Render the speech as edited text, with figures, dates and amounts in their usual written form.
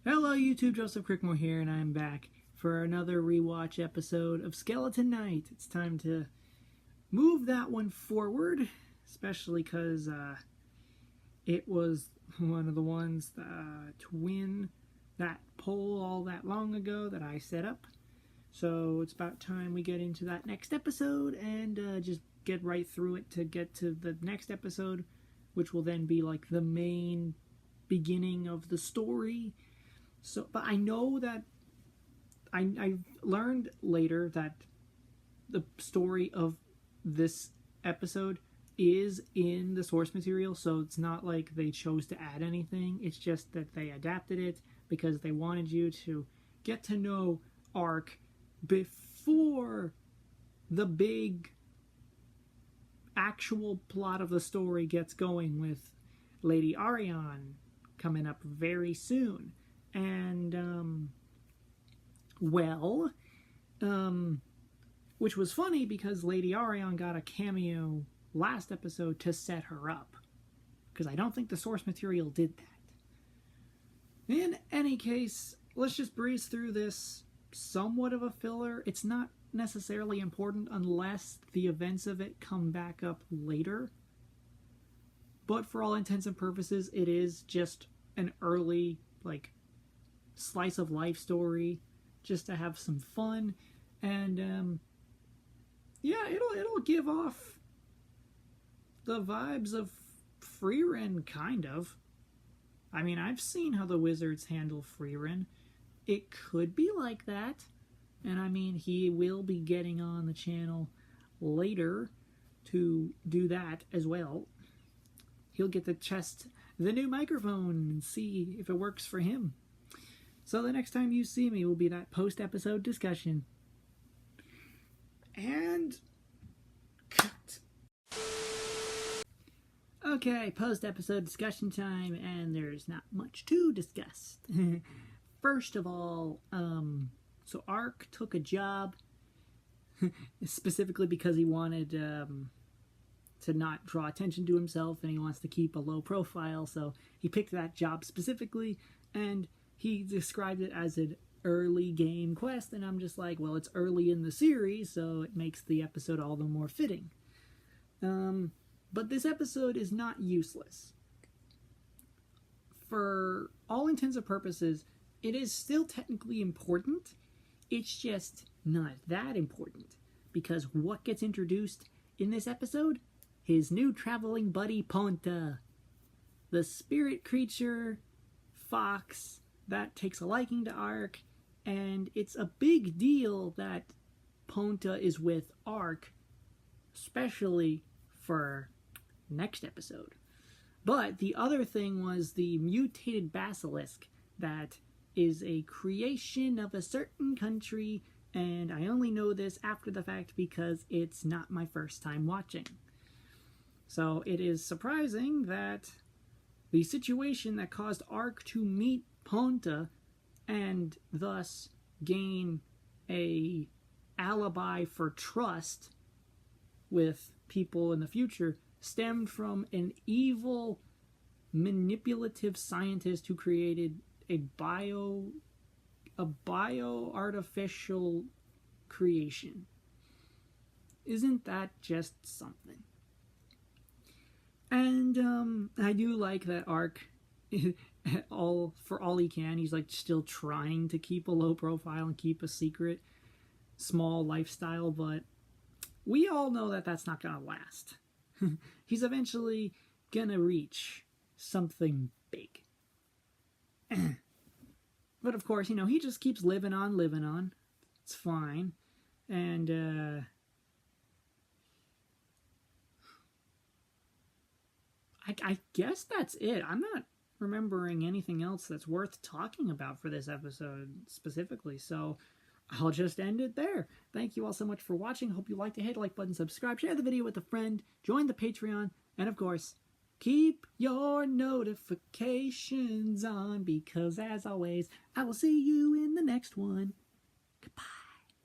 Hello YouTube, Joseph Crickmore here, and I'm back for another rewatch episode of Skeleton Knight. It's time to move that one forward, especially because it was one of the ones to win that poll all that long ago that I set up. So it's about time we get into that next episode and just get right through it to get to the next episode, which will then be like the main beginning of the story. So, but I know that I learned later that the story of this episode is in the source material, so it's not like they chose to add anything. It's just that they adapted it because they wanted you to get to know Ark before the big actual plot of the story gets going, with Lady Ariane coming up very soon. And, which was funny because Lady Ariane got a cameo last episode to set her up, because I don't think the source material did that. In any case, let's just breeze through this. Somewhat of a filler. It's not necessarily important unless the events of it come back up later. But for all intents and purposes, it is just an early, slice of life story, just to have some fun. And yeah, it'll give off the vibes of Freerin, kind of. I mean, I've seen how the wizards handle Freerin. It could be like that. And I mean, he will be getting on the channel later to do that as well. He'll get to test the new microphone and see if it works for him. So the next time you see me will be that post-episode discussion. And cut. Okay, post-episode discussion time, and there's not much to discuss. First of all, so Ark took a job, specifically because he wanted to not draw attention to himself, and he wants to keep a low profile, so he picked that job specifically, and he described it as an early game quest, and I'm just like, well, it's early in the series, so it makes the episode all the more fitting. But this episode is not useless. For all intents and purposes, it is still technically important. It's just not that important, because what gets introduced in this episode? His new traveling buddy, Ponta, the spirit creature fox that takes a liking to Ark, and it's a big deal that Ponta is with Ark, especially for next episode. But the other thing was the mutated Basilisk that is a creation of a certain country, and I only know this after the fact because it's not my first time watching. So it is surprising that the situation that caused Ark to meet Ponta and thus gain a alibi for trust with people in the future stemmed from an evil, manipulative scientist who created a bio-artificial creation. Isn't that just something? And I do like that Ark, for all he can, he's still trying to keep a low profile and keep a secret, small lifestyle, but we all know that that's not gonna last. He's eventually gonna reach something big. But of course, he just keeps living on. It's fine. And I guess that's it. I'm not remembering anything else that's worth talking about for this episode specifically, so I'll just end it there. Thank you all so much for watching. Hope you liked it. Hit the like button, subscribe, share the video with a friend, join the Patreon, and of course, keep your notifications on, because as always, I will see you in the next one. Goodbye.